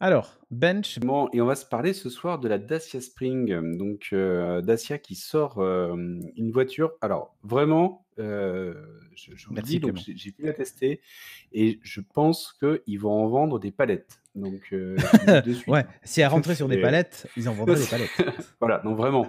Alors, bench, Et on va se parler ce soir de la Dacia Spring, Dacia qui sort, une voiture alors vraiment, je vous le dis merci donc Clément. j'ai pu la tester et je pense qu'ils vont en vendre des palettes. Je vous le dis de suite, Ouais, si elle rentrait sur des c'est palettes, ils en vendraient des palettes. voilà, donc vraiment.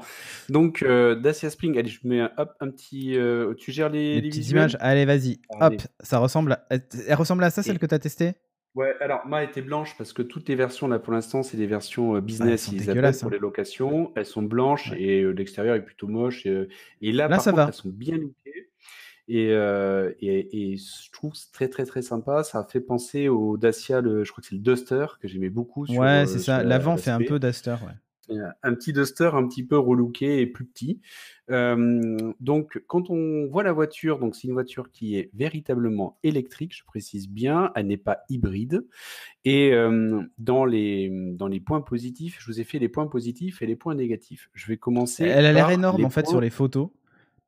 Dacia Spring, allez, je mets hop un petit, tu gères Les les petites images, visuels? allez vas-y, hop, Allez ça ressemble à elle ressemble à ça celle et que tu as testée? ouais, alors moi, elle était blanche parce que toutes les versions là pour l'instant, c'est des versions, Ah, elles business, sont ils appellent dégueulasses, pour hein. les locations. Elles sont blanches Ouais. et l'extérieur est plutôt moche, et là, Là, par ça contre, elles va. sont bien lookées et je trouve c'est très, très, très sympa. Ça fait penser au Dacia, je crois que c'est le Duster que j'aimais beaucoup Ouais, c'est sur ça. L'avant fait un l'aspect. peu Duster, ouais. Un petit Duster un petit peu relooké et plus petit. Donc quand on voit la voiture, donc c'est une voiture qui est véritablement électrique, je précise bien, elle n'est pas hybride. Et dans les points positifs, je vous ai fait les points positifs et les points négatifs. Je vais commencer Elle a l'air par énorme les en fait sur points. les photos,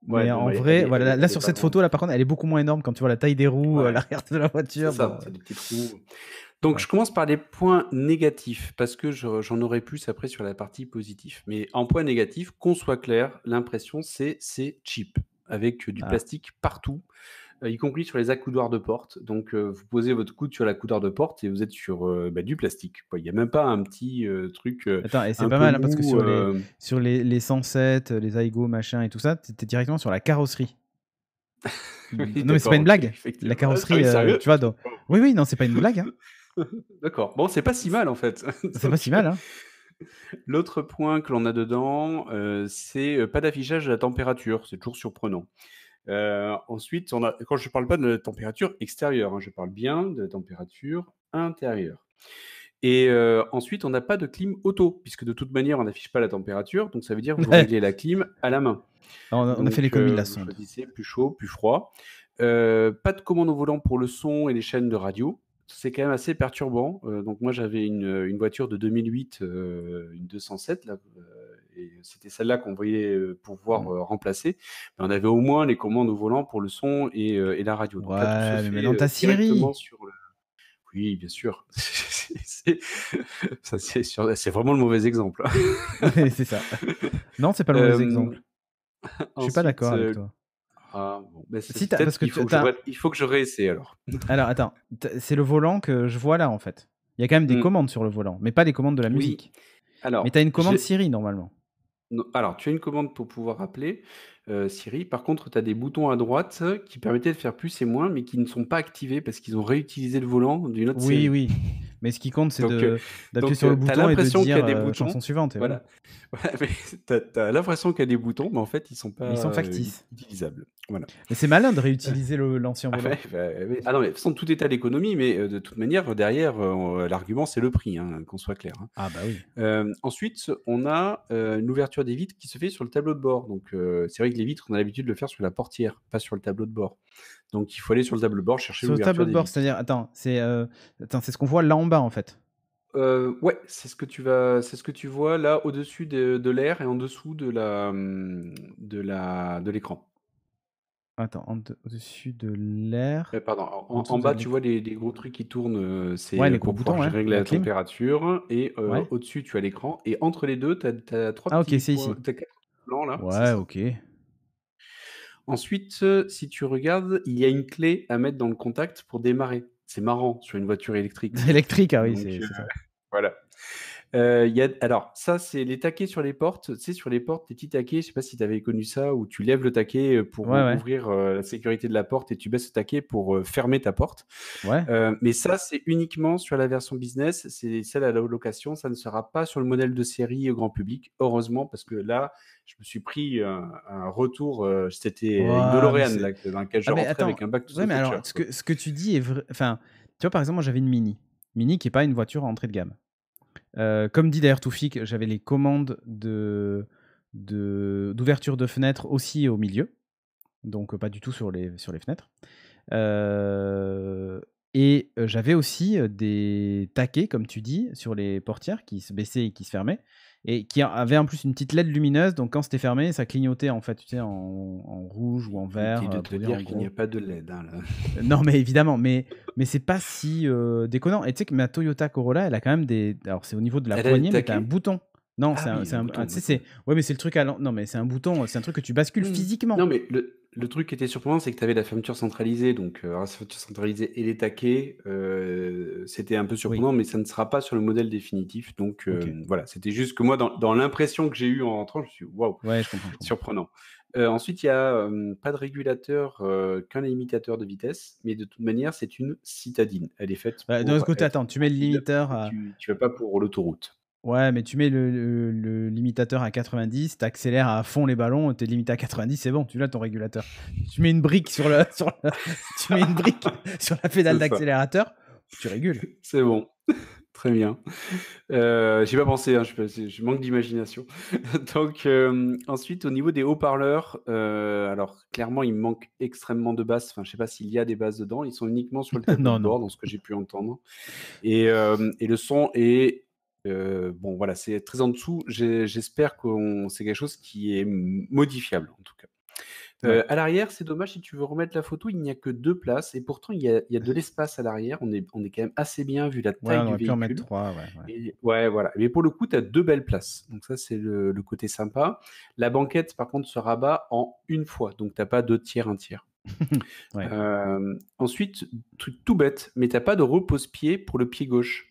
Ouais, mais non, en mais vrai, voilà, là elle est sur pas cette grande. photo là, par contre, elle est beaucoup moins énorme quand tu vois la taille des roues, Ouais, l'arrière de la c'est voiture, bon, ça, c'est des petits trous. Donc ouais. je commence par les points négatifs parce que j'en aurai plus après sur la partie positive. Mais en point négatif, qu'on soit clair, l'impression c'est cheap avec du Ah. plastique partout, y compris sur les accoudoirs de porte. Vous posez votre coude sur l'accoudoir de porte et vous êtes sur, du plastique, quoi. Il y a même pas un petit, truc, Attends, et c'est un pas peu mal, hein, parce que mou, sur les 107, les Aygo, machin et tout ça, tu directement sur la carrosserie. oui, Non, mais c'est pas d'accord, une OK, blague. La effectivement. Ah carrosserie, oui, sérieux? tu vois, dans oui, oui, non, c'est pas une blague, hein. D'accord. Bon, c'est pas si mal, en fait. C'est pas si Donc, mal, hein. l'autre point que l'on a dedans, c'est, pas d'affichage de la température. C'est toujours surprenant. Ensuite, on a quand je parle pas de la température extérieure, hein, je parle bien de la température intérieure. Et ensuite, on n'a pas de clim auto, puisque de toute manière, on n'affiche pas la température, donc ça veut dire que vous Ouais. réglez la clim à la main. On a fait les commis de la Vous sonde. choisissez plus chaud, plus froid. Pas de commande au volant pour le son et les chaînes de radio. C'est quand même assez perturbant. Donc moi, j'avais une voiture de 2008, une 207 là, et c'était celle-là qu'on voyait, pouvoir, Mmh. remplacer. Mais on avait au moins les commandes au volant pour le son et la radio. Donc là, tout se Ouais, mais fait, maintenant tu as directement Siri. sur le oui, bien sûr. C'est c'est vraiment le mauvais exemple, hein. Ouais, c'est ça. Non, c'est pas le mauvais Hem, exemple. Je suis pas ensuite, d'accord avec toi. ah bon, bah, c'est Si tu peut-être parce que qu'il tu faut que as il faut que je réessaie alors. alors attends, c'est le volant que je vois là, en fait. Il y a quand même des Mmh. commandes sur le volant, mais pas les commandes de la Oui, musique. Mais tu as alors une commande j'ai Siri normalement. non, alors tu as une commande pour pouvoir appeler, Siri. Par contre, tu as des boutons à droite qui permettaient de faire plus et moins, mais qui ne sont pas activés parce qu'ils ont réutilisé le volant d'une autre Oui, série. oui. Mais ce qui compte, c'est Donc, heu d'appuyer sur le tu as bouton et de l'impression qu'il y a dire, des chanson boutons, suivante et voilà. voilà. Ouais, mais tu as l'impression qu'il y a des boutons, mais en fait, ils sont Mais ils sont pas, factices. utilisables. Voilà. Mais c'est malin de réutiliser l'ancien Ah volant. ouais, bah, oui. Ah non, mais de toute façon, tout est à l'économie, mais de toute manière, derrière, l'argument, c'est le prix, hein, qu'on soit clair, hein. Ah bah oui. Ensuite, on a, une ouverture des vitres qui se fait sur le tableau de bord. C'est vrai que les vitres, on a l'habitude de le faire sur la portière, pas sur le tableau de bord. Donc il faut aller sur le tableau de bord chercher Sur le tableau l'ouverture de des bord, vitres. c'est-à-dire attends, c'est ce qu'on voit là en bas, en fait? Ouais, c'est ce que tu vois là au-dessus de l'air et en dessous de l'écran. Attends, au-dessus de l'air, Pardon, en dessous en de bas, tu vois l'écran. les gros trucs qui tournent, c'est, ouais, les gros pour pouvoir boutons, ouais, régler la la clim, température et ouais. au-dessus, tu as l'écran et entre les 2, tu as 3 Ah OK, petits c'est points, ici. tu as 4 blancs là, c'est Ouais, ça. OK. Ensuite, si tu regardes, il y a une clé à mettre dans le contact pour démarrer. C'est marrant sur une voiture électrique ça. Électrique, ah oui, Donc c'est ça. voilà. Il y a alors ça, c'est les taquets sur les portes. Tu sais, sur les portes, les petits taquets, je sais pas si tu avais connu ça, où tu lèves le taquet, pour Ouais, ouais, ouvrir, la sécurité de la porte et tu baisses le taquet pour, fermer ta porte. ouais. Mais ça, c'est uniquement sur la version business, c'est celle à la location, ça ne sera pas sur le modèle de série, grand public. Heureusement, parce que là, je me suis pris un retour, c'était une Waouh, mais DeLorean c'est là, dans laquelle je ah mais rentrais attends, avec un Back to ouais, the mais alors Future, ce quoi. que tu dis est vrai enfin, tu vois, par exemple, moi, j'avais une Mini. Mini qui est pas une voiture à entrée de gamme. Comme dit d'ailleurs Toufik, j'avais les commandes d'ouverture de fenêtres aussi au milieu, donc pas du tout sur les fenêtres. Heu Et j'avais aussi, des taquets, comme tu dis, sur les portières qui se baissaient et qui se fermaient et qui avaient en plus une petite LED lumineuse, donc quand c'était fermé, ça clignotait en fait, tu sais, en rouge ou en vert, Inutile de te pour dire en dire qu'il n'y gros a pas de LED, hein, là. non, mais évidemment, mais c'est pas si, déconnant et tu sais que ma Toyota Corolla, elle a quand même des alors c'est au niveau de la Elle a des poignée, mais tu as un taquets? bouton. Non, Ah oui, c'est un un bouton, tu sais, d'accord. ouais, mais c'est le truc à l'en non, mais c'est un bouton, c'est un truc que tu bascules Mmh. Non, physiquement. mais le truc qui était surprenant, c'est que tu avais la fermeture centralisée, donc la fermeture centralisée et les taquets, c'était un peu Oui, surprenant, mais ça ne sera pas sur le modèle définitif, donc OK. voilà. C'était juste que moi, dans l'impression que j'ai eue en rentrant, je me suis dit: «Waouh, Ouais, je comprends, je comprends. surprenant». Ensuite, il y a, pas de régulateur, qu'un limitateur de vitesse, mais de toute manière, c'est une citadine. Elle est faite Bah, d'un autre pour côté, être attends, tu mets le tranquille, limiteur et à tu vas pas pour l'autoroute. ouais, mais tu mets le limitateur à 90, tu accélères à fond les ballons, tu es limité à 90, c'est bon, tu l'as ton régulateur. Tu mets une brique sur le sur le tu mets une brique sur la pédale C'est ça, d'accélérateur, tu régules. c'est bon. Très bien. J'y ai pas pensé, hein, je manque d'imagination. Donc, ensuite, au niveau des haut-parleurs, alors clairement, il me manque extrêmement de basses. Enfin, je sais pas s'il y a des basses dedans. Ils sont uniquement sur le tableau de Non, non. bord, dans ce que j'ai pu entendre. Et le son est, bon, voilà, c'est très en dessous. J'espère qu'on c'est quelque chose qui est modifiable, en tout cas. Ouais. À l'arrière, c'est dommage, si tu veux remettre la photo, il n'y a que 2 places et pourtant il y a de l'espace à l'arrière. On est quand même assez bien vu la Ouais, taille on du aurait pu en mettre véhicule. 3, ouais, ouais. Et ouais, voilà. Mais pour le coup, tu as 2 belles places. Donc ça, c'est le côté sympa. La banquette, par contre, se rabat en une fois, donc tu as pas 2 tiers, 1 tiers. Ouais. Ensuite, truc tout bête, mais tu as pas de repose-pied pour le pied gauche.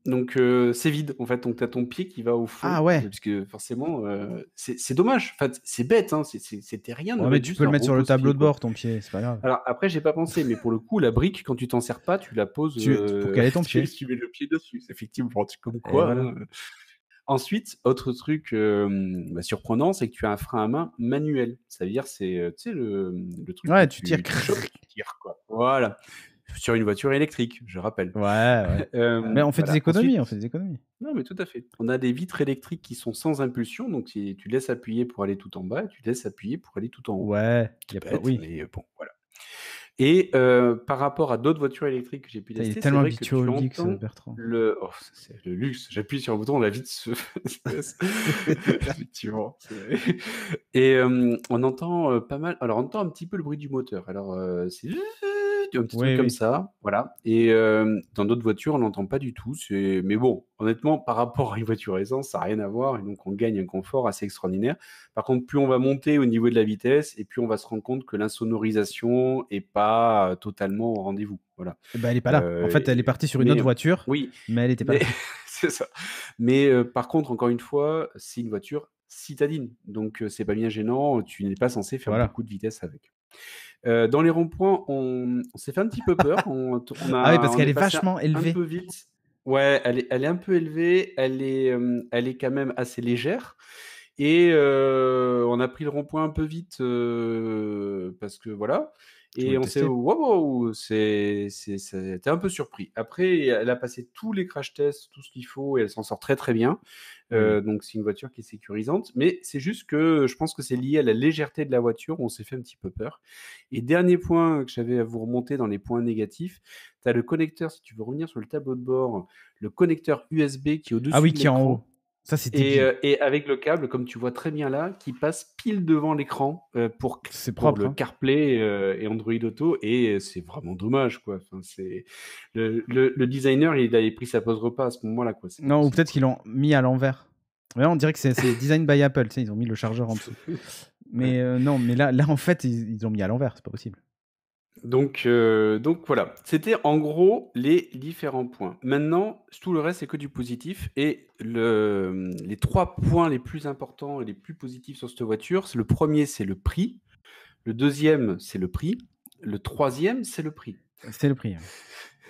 Donc c'est vide, en fait. Donc tu as ton pied qui va au Ah fond, ouais! puisque forcément, c'est dommage. En fait, c'est bête, hein, c'était rien de Ouais, mais mettre tu juste peux le un mettre sur le tableau repose-pied, de quoi. bord, ton pied, c'est pas grave. Alors après, j'ai pas pensé, mais pour le coup, la brique, quand tu t'en sers pas, tu la poses, Pour caler ton pied tu mets le pied dessus. Effectivement, tu comme et quoi, voilà. hein. Ensuite, autre truc, surprenant, c'est que tu as un frein à main manuel. Ça veut dire, c'est, tu sais, le truc que Ouais, tu tires. tu chopes et tu tires, quoi. Voilà. Sur une voiture électrique, je rappelle. Ouais, ouais. Mais on fait des Voilà. économies, on fait Ensuite, des économies. non, mais tout à fait. On a des vitres électriques qui sont sans impulsion, donc si tu laisses appuyer pour aller tout en bas et tu laisses appuyer pour aller tout en haut. Ouais, il y a Tout pas bête, oui. mais bon, voilà. Et par rapport à d'autres voitures électriques que j'ai pu Putain, il est tester, c'est tellement vrai que habitué au tu luxe, entends Bertrand. ça c'est le luxe. J'appuie sur un bouton, la vitre se se baisse. Effectivement, c'est et on entend, pas mal, alors on entend un petit peu le bruit du moteur. Alors, c'est un petit truc Oui, comme oui. ça, voilà. Et dans d'autres voitures, on n'entend pas du tout. Mais bon, honnêtement, par rapport à une voiture à essence, ça a rien à voir, et donc on gagne un confort assez extraordinaire. Par contre, plus on va monter au niveau de la vitesse et plus on va se rendre compte que l'insonorisation est pas totalement au rendez-vous, voilà. Et bah, elle est pas là. En fait, elle est Et partie sur une mais autre voiture, oui, mais elle était pas mais là. c'est ça. Mais par contre, encore une fois, c'est une voiture citadine, donc c'est pas bien gênant, tu n'es pas censé faire Voilà. beaucoup de vitesse avec. Dans les ronds-points, on s'est fait un petit peu peur, Ah oui, parce on qu'elle est est passé vachement un élevée. peu vite. Ouais, elle est un peu élevée, elle est quand même assez légère. Et on a pris le rond-point un peu vite, parce que voilà. Je Et voulais on s'est tester. waouh, c'est tu un peu surpris. Après, elle a passé tous les crash tests, tout ce qu'il faut, et elle s'en sort très, très bien. Oui, oui. Donc c'est une voiture qui est sécurisante, mais c'est juste que je pense que c'est lié à la légèreté de la voiture, on s'est fait un petit peu peur. Et dernier point que j'avais à vous remonter dans les points négatifs, tu as le connecteur, si tu veux revenir sur le tableau de bord, le connecteur USB qui est Ah au-dessus oui, de qui est en haut. l'écran. Ça, c'est Et débile. avec le câble, comme tu vois très bien là, qui passe pile devant l'écran, C'est pour propre, le hein. CarPlay, et Android Auto, et c'est vraiment dommage, quoi. Enfin, c'est le designer, il avait pris sa pause repas à ce moment-là, quoi. C'est pas Non, ou possible, peut-être quoi. qu'ils l'ont mis à l'envers. Ouais, on dirait que c'est design by Apple, tu sais, ils ont mis le chargeur en dessous. Ouais. Mais non, mais là, en fait, ils ont mis à l'envers, c'est pas possible. Donc voilà, c'était en gros les différents points. Maintenant, tout le reste, c'est que du positif, et les 3 points les plus importants et les plus positifs sur cette voiture, c'est le premier, c'est le prix, le deuxième, c'est le prix, le troisième, c'est le prix. C'est le prix,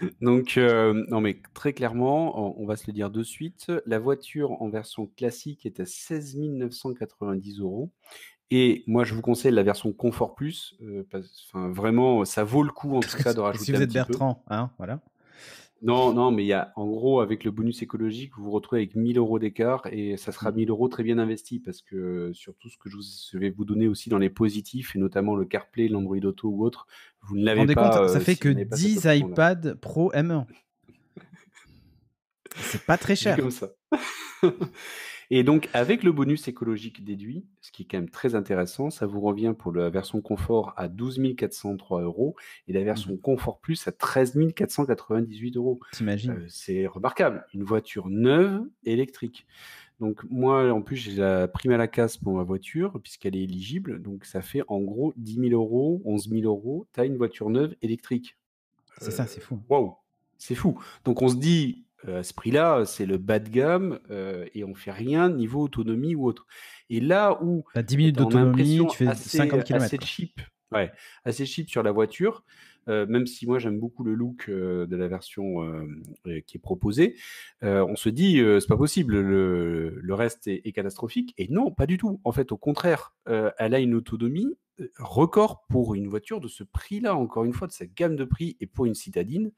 ouais. Donc non, mais très clairement, on va se le dire de suite, la voiture en version classique est à 16 990 €, et moi je vous conseille la version confort plus, enfin vraiment, ça vaut le coup en tout cas de Si rajouter vous un êtes petit peu. Bertrand, hein, voilà. Non, non, mais il y a, en gros, avec le bonus écologique, vous vous retrouvez avec 1 000 € d'écart et ça sera Mm. 1 000 € très bien investis parce que sur tout ce que je vais vous donner aussi dans les positifs et notamment le CarPlay, l'Android Auto ou autre, vous ne Vous vous l'avez rendez compte, pas ça fait si que vous n'avez pas cette 10 option-là. iPad Pro M1. C'est pas très Dit cher. comme ça. Et donc, avec le bonus écologique déduit, ce qui est quand même très intéressant, ça vous revient pour la version confort à 12 403 € et la Mhm. version confort plus à 13 498 €. T'imagines? C'est remarquable, une voiture neuve électrique. Donc moi, en plus, j'ai la prime à la casse pour ma voiture puisqu'elle est éligible, donc ça fait en gros 10 000 €, 11 000 €, tu as une voiture neuve électrique. C'est ça, c'est fou. Waouh, c'est fou. Donc on se dit, à ce prix-là, c'est le bas de gamme, et on fait rien niveau autonomie ou autre. Et là où, T'as 10 minutes on a d'autonomie, tu l'impression fais 50 assez km, quoi. cheap, ouais, assez cheap sur la voiture, même si moi j'aime beaucoup le look, de la version, qui est proposée, on se dit, «C'est pas possible, le reste est catastrophique» et non, pas du tout. En fait, au contraire, elle a une autonomie, record pour une voiture de ce prix-là, encore une fois, de cette gamme de prix et pour une citadine,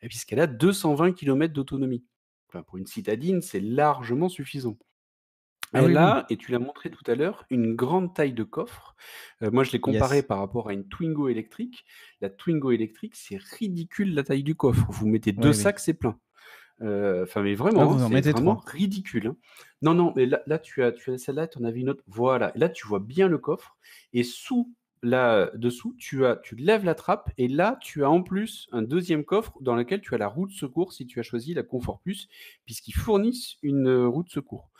puisqu'elle a 220 kilomètres d'autonomie. Enfin, pour une citadine, c'est largement suffisant. Ah oui, Elle oui. a, et tu l'as montré tout à l'heure, une grande taille de coffre. Moi, je l'ai comparé Yes. par rapport à une Twingo électrique. La Twingo électrique, c'est ridicule la taille du coffre. Vous mettez 2 Oui, oui. sacs, c'est plein. Enfin, mais Ah, vraiment, hein, vous en c'est mettez vraiment 3. ridicule, hein. Non, non, mais là, tu as celle-là, tu en avais une autre. Voilà. Là, tu vois bien le coffre. Et là, dessous, tu lèves la trappe. Et là, tu as en plus un deuxième coffre dans lequel tu as la roue de secours si tu as choisi la Confort Plus, puisqu'ils fournissent une roue de secours.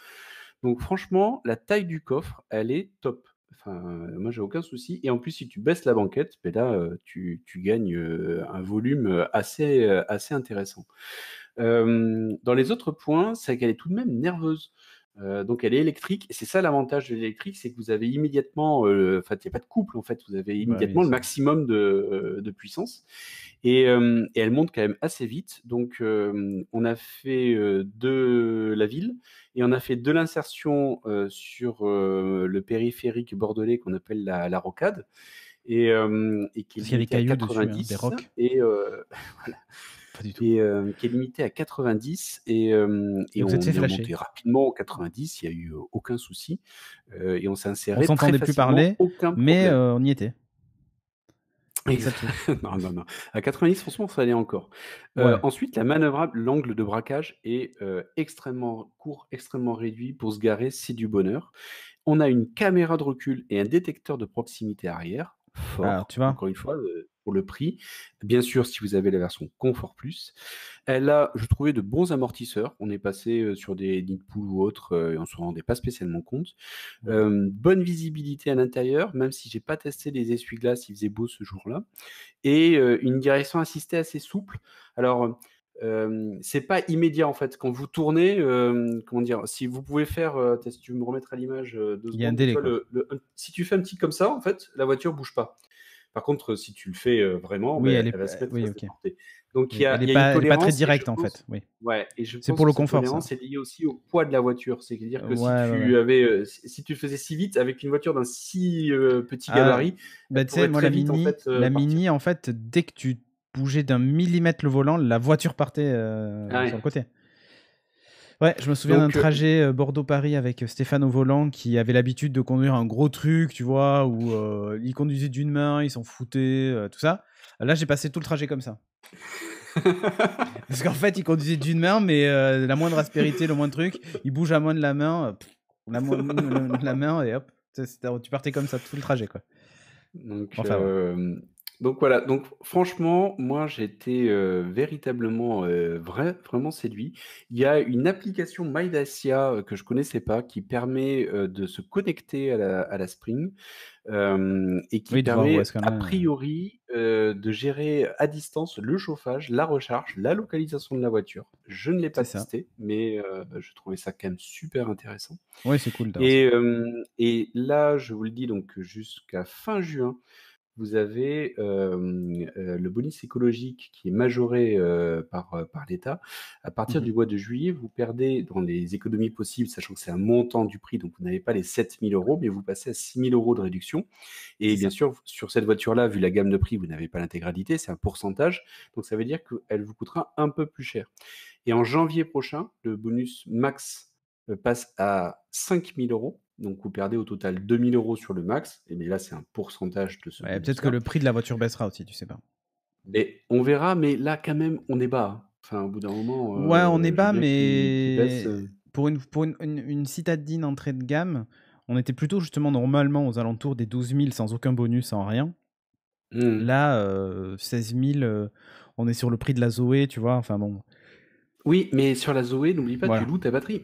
Donc franchement, la taille du coffre, elle est top. Enfin, moi, j'ai aucun souci et en plus, si tu baisses la banquette, beh là, tu gagnes, un volume, assez intéressant. Dans les autres points, c'est qu'elle est tout de même nerveuse. Donc elle est électrique et c'est ça l'avantage de l'électrique, c'est que vous avez immédiatement, enfin, il y a pas de couple, en fait, vous avez Bah oui, immédiatement le maximum de puissance et elle monte quand même assez vite. Donc on a fait, de la ville et on a fait de l'insertion, sur, le périphérique bordelais qu'on appelle la rocade et qui est parce qu'il y a des limité à cailloux dessus, hein, des 90 rocs. et voilà Pas du tout. et qui est limité à 90 Et et vous êtes on fait est flasher. monté rapidement aux 90, il y a eu, aucun souci, et on s'est On inséré très s'entendait plus facilement, parler, aucun mais problème. on y était. C'est ça Exa le truc. non, non, non. À 90, franchement, ça allait encore. Ouais. Ensuite, la manœuvrable, l'angle de braquage est, extrêmement court, extrêmement réduit. Pour se garer, c'est du bonheur. On a une caméra de recul et un détecteur de proximité arrière, Alors, fort, tu vois, encore une fois, pour le prix. Bien sûr, si vous avez la version confort plus. Elle a, je trouvais, de bons amortisseurs. On est passé, sur des nids de poules ou autres, et on se rendait pas spécialement compte. Bonne visibilité à l'intérieur, même si j'ai pas testé les essuie-glaces, il faisait beau ce jour-là et une direction assistée assez souple. Alors, c'est pas immédiat, en fait. Quand vous tournez, comment dire? Si vous pouvez faire, si tu veux me remettre à l'image, 2 il y a un secondes, tu délai, vois quoi. si tu fais un petit comme ça, en fait, la voiture bouge pas. Par contre, si tu le fais, vraiment, Oui, beh, elle va se mettre à oui, se OK. déporter. Donc Oui, il y a une elle est pas très tolérance et je directe, en fait. pense Oui. ouais et je C'est pense pour que le cette confort, ça. tolérance est liée aussi au poids de la voiture. C'est-à-dire que si Ouais, ouais, ouais. tu avais, si tu le faisais si vite avec une voiture d'un si, petit Ah, gabarit, elle bah, tu sais, pourrait moi, très vite, en fait, partir. en fait, dès que tu bougeais d'un millimètre le volant, la voiture partait Ah sur ouais. le côté. Ouais, je me souviens d'un Donc trajet Bordeaux-Paris avec Stéphane au volant qui avait l'habitude de conduire un gros truc, tu vois, où il conduisait d'une main, il s'en foutait, tout ça. Là, j'ai passé tout le trajet comme ça. Parce qu'en fait, il conduisait d'une main, mais la moindre aspérité, le moindre truc, il bouge à main de la main, la main, et hop, tu partais comme ça tout le trajet, quoi. Donc, Enfin, voilà. donc voilà, donc franchement, moi j'étais, véritablement, vraiment séduit. Il y a une application My Dacia, que je connaissais pas, qui permet, de se connecter à la Spring, et qui Oui, de voir où est-ce permet qu'on a est. priori, de gérer à distance le chauffage, la recharge, la localisation de la voiture. Je ne l'ai C'est pas ça. testé, mais, je trouvais ça quand même super intéressant. Oui, c'est cool d'avoir ça. Et là, je vous le dis donc jusqu'à fin juin, vous avez le bonus écologique qui est majoré par l'État. À partir Mhm. du mois de juillet, vous perdez dans les économies possibles, sachant que c'est un montant du prix, donc vous n'avez pas les 7 000 euros, mais vous passez à 6 000 euros de réduction. Et C'est bien ça. sûr, sur cette voiture-là, vu la gamme de prix, vous n'avez pas l'intégralité, c'est un pourcentage. Donc ça veut dire qu'elle vous coûtera un peu plus cher. Et en janvier prochain, le bonus max passe à 5 000 euros. Donc vous perdez au total 2 000 euros sur le max. Et mais là, c'est un pourcentage de ce Ouais, peut-être que bonus-là. le prix de la voiture baissera aussi, tu sais pas. Mais on verra, mais là, quand même, on est bas, hein. Enfin, au bout d'un moment, Ouais, on est je veux bas, bien qu'il baisse. mais pour une citadine entrée de gamme, on était plutôt justement normalement aux alentours des 12 000 sans aucun bonus, sans rien. Mmh. Là, 16 000, on est sur le prix de la Zoé, tu vois. Enfin bon, Oui, mais sur la Zoé, n'oublie pas, tu voilà. loues ta batterie.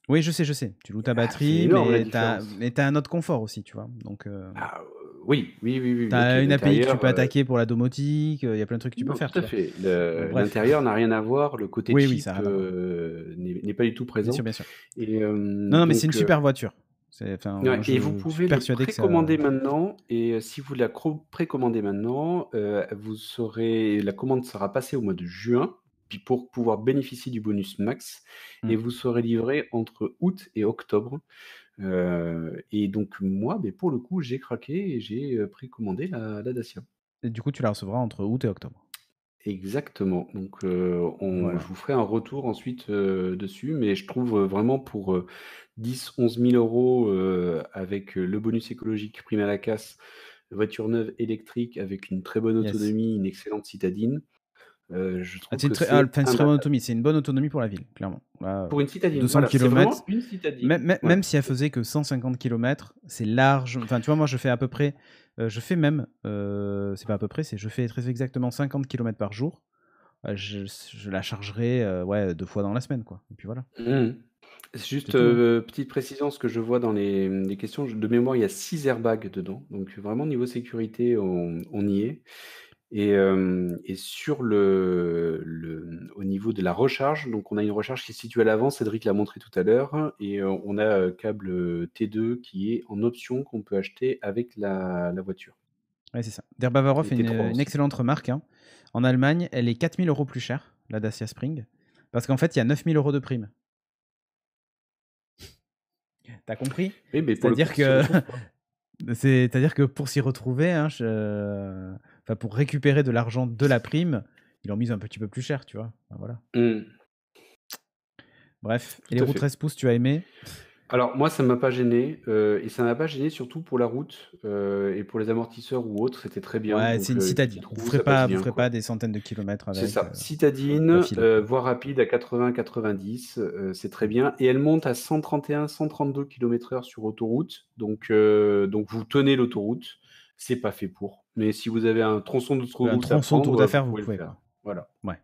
Oui, je sais, je sais. Tu loues ta Ah, c'est batterie, énorme la mais t'as, différence. mais t'as un autre confort aussi, tu vois. Donc, Ah, oui, oui, oui, oui, OK, t'as une API que tu l'intérieur, peux attaquer pour la domotique. Il y a plein de trucs que tu peux non, faire, tout tu à vois. fait. Bon, bref. L'intérieur n'a rien à voir, le côté Oui, oui, ça cheap, n'a rien à voir. n'est pas du tout Bien sûr, présent bien sûr. et Non, non, mais c'est une donc super voiture. Enfin, moi, ouais et vous je suis pouvez le persuadé que ça. précommander maintenant et si vous la précommandez maintenant, la commande sera passée au mois de juin, puis pour pouvoir bénéficier du bonus max et Hmm. vous serez livré entre août et octobre, et donc moi, beh, pour le coup, j'ai craqué et j'ai, précommandé la Dacia. Et du coup, tu la recevras entre août et octobre. Exactement, donc je Voilà. vous ferai un retour ensuite, dessus, mais je trouve, vraiment pour, 10 000 11 000 €, avec, le bonus écologique prime à la casse, voiture neuve électrique avec une très bonne Yes. autonomie, une excellente citadine, je Ah, trouve que enfin, c'est c'est une très bonne imbattable. autonomie. C'est une bonne autonomie pour la ville, clairement. Là, Pour une citadine, 200 voilà, c'est km, vraiment une citadine, même voilà. si elle faisait que 150 km, c'est large. Enfin, tu vois, moi, je fais à peu près, je fais même, c'est pas à peu près, je fais très exactement 50 km par jour. Je la chargerai, ouais, 2 fois dans la semaine, quoi. Et puis voilà, Mmh. C'est c'est juste, tout, hein. petite précision, ce que je vois dans les questions, de mémoire, il y a 6 airbags dedans, donc vraiment niveau sécurité, on y est. Et sur au niveau de la recharge, donc on a une recharge qui est située à l'avant, Cédric l'a montré tout à l'heure et on a, câble, T2 qui est en option qu'on peut acheter avec la voiture Ouais, c'est ça. Der Bavarov et est une, T3 une aussi. excellente remarque, hein. En Allemagne, elle est 4 000 € plus chère, la Dacia Spring, parce qu'en fait, il y a 9 000 € de prime. T'as compris? Oui, mais pour le coup, C'est-à-dire on s'y que retrouve pas. c'est-à-dire que pour s'y retrouver, hein, enfin, pour récupérer de l'argent de la prime, ils l'ont mise un petit peu plus cher, tu vois? Enfin, voilà. Mmh, Bref, et les tout à roues fait. 13 pouces, tu as aimé? Alors moi, ça m'a pas gêné, et ça m'a pas gêné surtout pour la route, et pour les amortisseurs ou autres, c'était très bien. Ouais, c'est Donc une une petite citadine. Vous roue, ferez ça passe pas vous bien, ferez pas quoi. des centaines de kilomètres C'est avec, ça, pas citadine, filer, quoi. voie rapide à 80-90, c'est très bien et elle monte à 131-132 km/h sur autoroute, donc vous tenez l'autoroute. C'est pas fait pour, mais si vous avez un tronçon Un d'autoroute à tronçon d'autoroute prendre, à vous faire, vous pouvez le pouvez, faire. quoi. Voilà. Ouais.